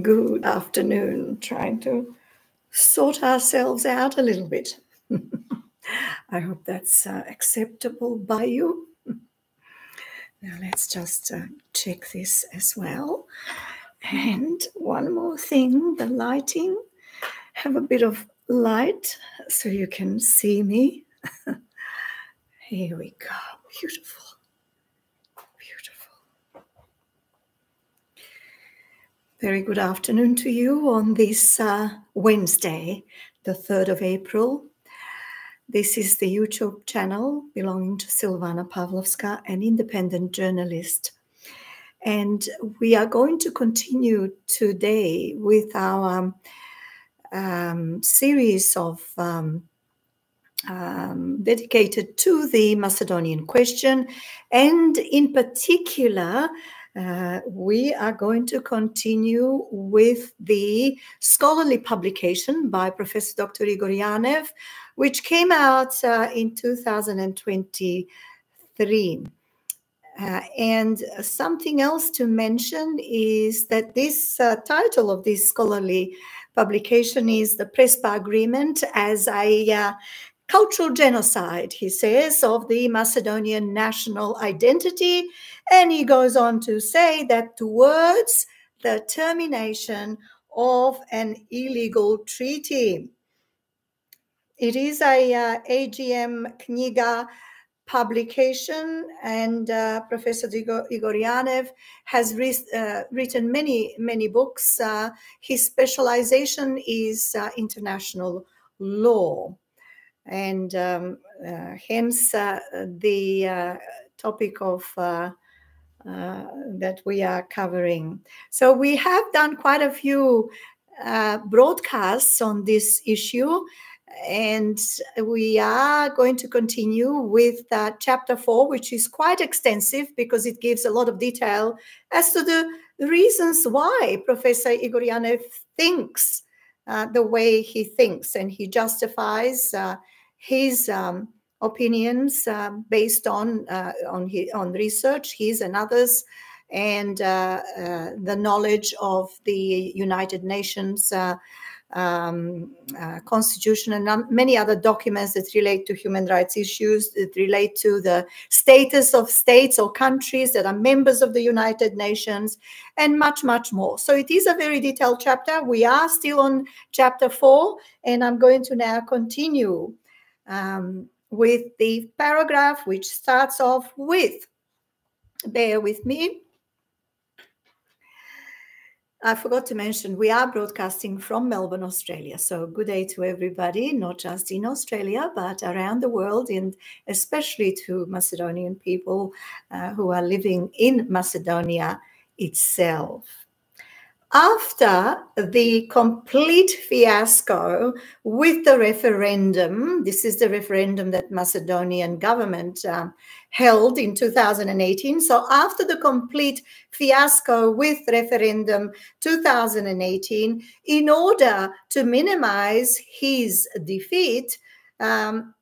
Good afternoon. Trying to sort ourselves out a little bit. I hope that's acceptable by you. Now let's just check this as well. And one more thing, the lighting. Have a bit of light so you can see me. Here we go. Beautiful. Beautiful. Very good afternoon to you on this Wednesday, the 3rd of April. This is the YouTube channel belonging to Silvana Pavlovska, an independent journalist. And we are going to continue today with our series of dedicated to the Macedonian question. And in particular, we are going to continue with the scholarly publication by Professor Dr. Igor Yanev, which came out in 2023. And something else to mention is that this title of this scholarly publication is the Prespa Agreement as a cultural genocide, he says, of the Macedonian national identity. And he goes on to say that towards the termination of an illegal treaty. It is a AGM Knjiga publication, and Professor Igor Yanev has written many books. His specialization is international law, and hence the topic of that we are covering. So we have done quite a few broadcasts on this issue, and we are going to continue with chapter 4, which is quite extensive because it gives a lot of detail as to the reasons why Professor Igor Yanev thinks the way he thinks, and he justifies his opinions based on research, his and others, and the knowledge of the United Nations Constitution and many other documents that relate to human rights issues, that relate to the status of states or countries that are members of the United Nations, and much more. So it is a very detailed chapter. We are still on chapter 4, and I'm going to now continue with the paragraph which starts off with, bear with me, I forgot to mention, we are broadcasting from Melbourne, Australia. So good day to everybody, not just in Australia, but around the world, and especially to Macedonian people who are living in Macedonia itself. After the complete fiasco with the referendum, this is the referendum that Macedonian government held in 2018. So after the complete fiasco with referendum 2018, in order to minimize his defeat and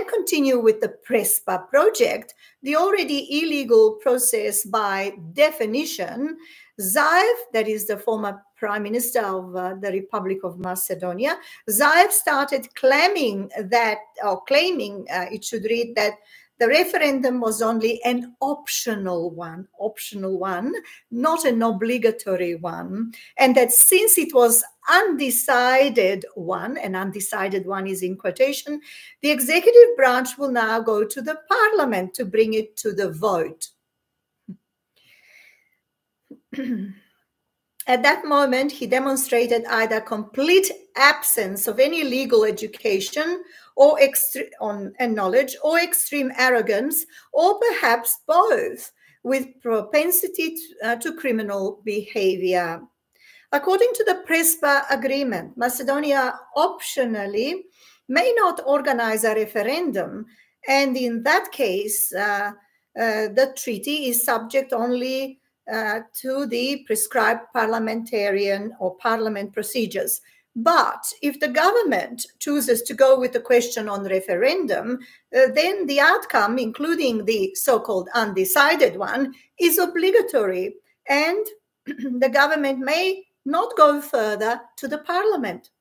continue with the Prespa project, the already illegal process by definition, Zaev, that is the former prime minister of the Republic of Macedonia, Zaev started claiming that, or claiming it should read that the referendum was only an optional one, not an obligatory one, and that since it was undecided one, and undecided one is in quotation, the executive branch will now go to the parliament to bring it to the vote. At that moment, he demonstrated either complete absence of any legal education or and knowledge, or extreme arrogance, or perhaps both, with propensity to criminal behavior. According to the Prespa agreement, Macedonia optionally may not organize a referendum, and in that case, the treaty is subject only to the prescribed parliamentarian or parliament procedures. But if the government chooses to go with the question on referendum, then the outcome, including the so-called undecided one, is obligatory, and the government may not go further to the parliament.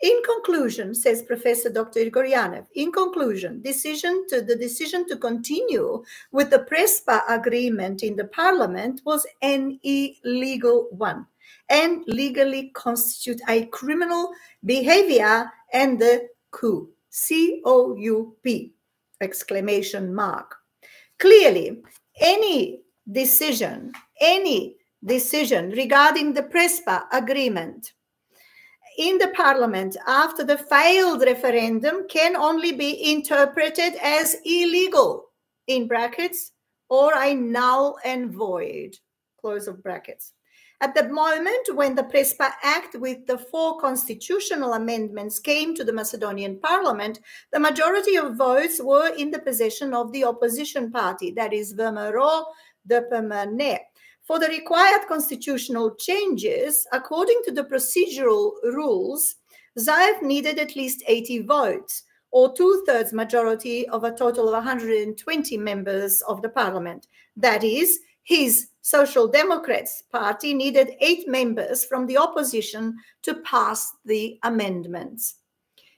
In conclusion, says Professor Dr. Grigoryanev, in conclusion, the decision to continue with the Prespa agreement in the parliament was an illegal one and legally constitute a criminal behavior and the coup, C-O-U-P, exclamation mark. Clearly, any decision regarding the Prespa agreement in the parliament after the failed referendum can only be interpreted as illegal, in brackets, or a null and void, close of brackets. At the moment when the Prespa Act with the 4 constitutional amendments came to the Macedonian parliament, the majority of votes were in the possession of the opposition party, that is VMRO DPMNE. For the required constitutional changes, according to the procedural rules, Zaev needed at least 80 votes, or 2/3 majority of a total of 120 members of the parliament. That is, his Social Democrats party needed 8 members from the opposition to pass the amendments.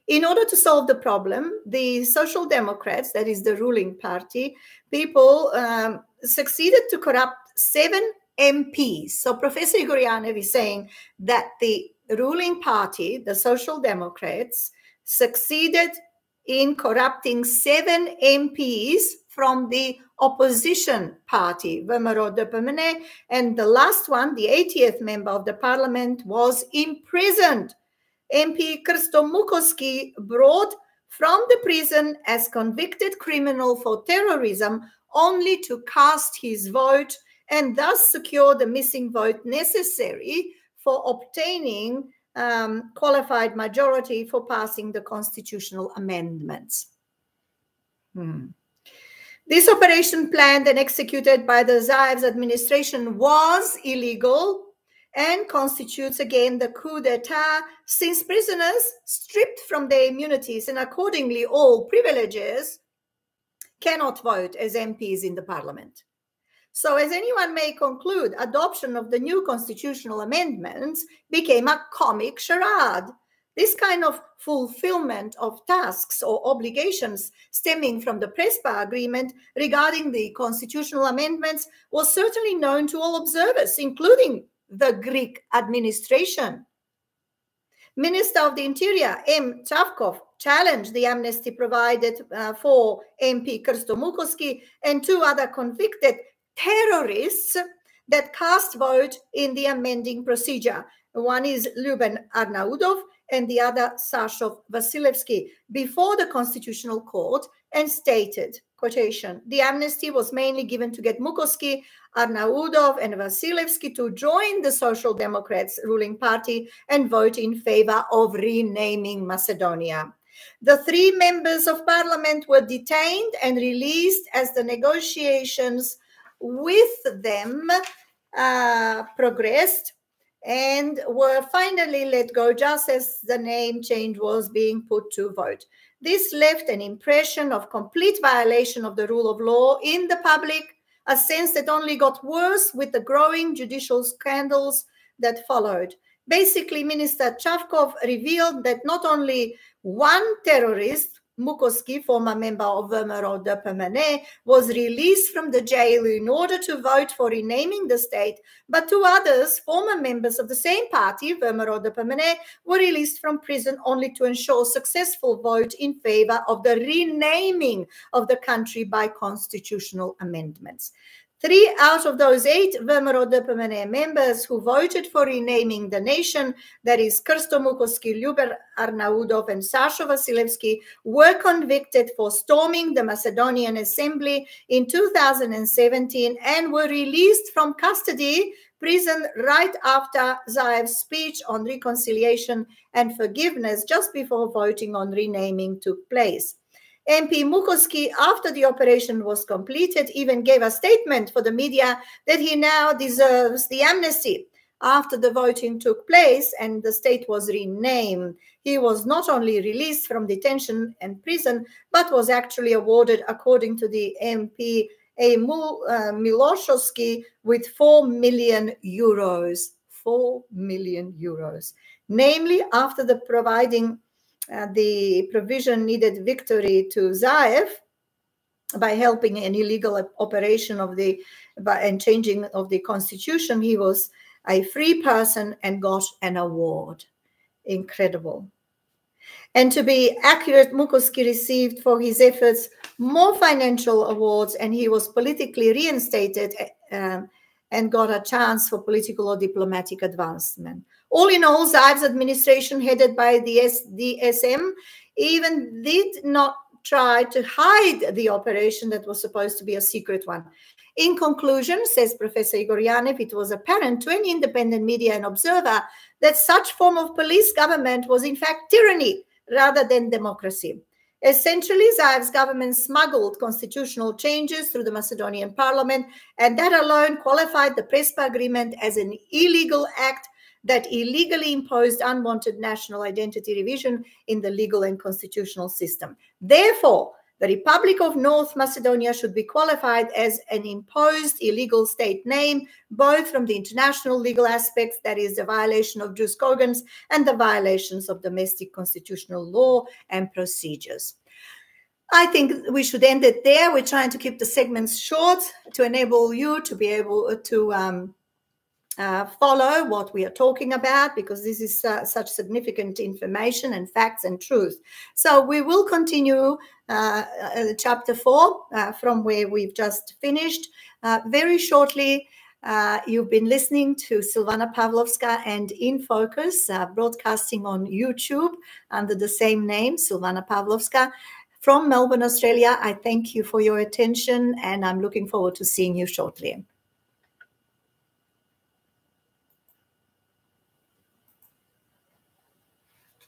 In order to solve the problem, the Social Democrats, that is the ruling party, people succeeded to corrupt 7 MPs. So Professor Grigoryanev is saying that the ruling party, the Social Democrats, succeeded in corrupting 7 MPs from the opposition party, VMRO DPMNE, and the last one, the 80th member of the parliament, was imprisoned. MP Krsto Mukoski brought from the prison as convicted criminal for terrorism only to cast his vote and thus secure the missing vote necessary for obtaining qualified majority for passing the constitutional amendments. This operation planned and executed by the Zaev's administration was illegal and constitutes again the coup d'etat, since prisoners stripped from their immunities and accordingly all privileges cannot vote as MPs in the parliament. So as anyone may conclude, adoption of the new constitutional amendments became a comic charade. This kind of fulfillment of tasks or obligations stemming from the Prespa agreement regarding the constitutional amendments was certainly known to all observers, including the Greek administration. Minister of the Interior, M. Chavkov, challenged the amnesty provided for MP Krsto Mukoski and 2 other convicted terrorists that cast vote in the amending procedure. One is Lyuben Arnaudov and the other Sashov Vasilevsky before the Constitutional Court, and stated, quotation, the amnesty was mainly given to get Mukoski, Arnaudov and Vasilevsky to join the Social Democrats ruling party and vote in favor of renaming Macedonia. The 3 members of parliament were detained and released as the negotiations with them progressed and were finally let go just as the name change was being put to vote. This left an impression of complete violation of the rule of law in the public, a sense that only got worse with the growing judicial scandals that followed. Basically, Minister Chavkov revealed that not only one terrorist, Mukoski, former member of VMRO DPMNE, was released from the jail in order to vote for renaming the state, but 2 others, former members of the same party, VMRO DPMNE, were released from prison only to ensure successful vote in favor of the renaming of the country by constitutional amendments. 3 out of those 8 VMRO DPMNE members who voted for renaming the nation, that is Krsto Mukoski, Lyuben Arnaudov and Sasha Vasilevsky, were convicted for storming the Macedonian Assembly in 2017 and were released from custody prison right after Zaev's speech on reconciliation and forgiveness just before voting on renaming took place. MP Mukoski, after the operation was completed, even gave a statement for the media that he now deserves the amnesty. After the voting took place and the state was renamed, he was not only released from detention and prison, but was actually awarded, according to the MP, a Miloshevsky with €4 million. 4 million euros, namely after the providing the provision needed victory to Zaev by helping an illegal operation of and changing of the constitution. He was a free person and got an award. Incredible. And to be accurate, Mukoski received for his efforts more financial awards, and he was politically reinstated and got a chance for political or diplomatic advancement. All in all, Zaev's administration, headed by the DSM, even did not try to hide the operation that was supposed to be a secret one. In conclusion, says Professor Igor Yanev, it was apparent to any independent media and observer that such form of police government was in fact tyranny rather than democracy. Essentially, Zaev's government smuggled constitutional changes through the Macedonian parliament, and that alone qualified the Prespa agreement as an illegal act that illegally imposed unwanted national identity revision in the legal and constitutional system. Therefore, the Republic of North Macedonia should be qualified as an imposed illegal state name, both from the international legal aspects, that is the violation of jus cogens, and the violations of domestic constitutional law and procedures. I think we should end it there. We're trying to keep the segments short to enable you to be able to follow what we are talking about, because this is such significant information and facts and truth. So we will continue chapter 4 from where we've just finished. Very shortly, you've been listening to Silvana Pavlovska and In Focus, broadcasting on YouTube under the same name, Silvana Pavlovska. From Melbourne, Australia, I thank you for your attention, and I'm looking forward to seeing you shortly.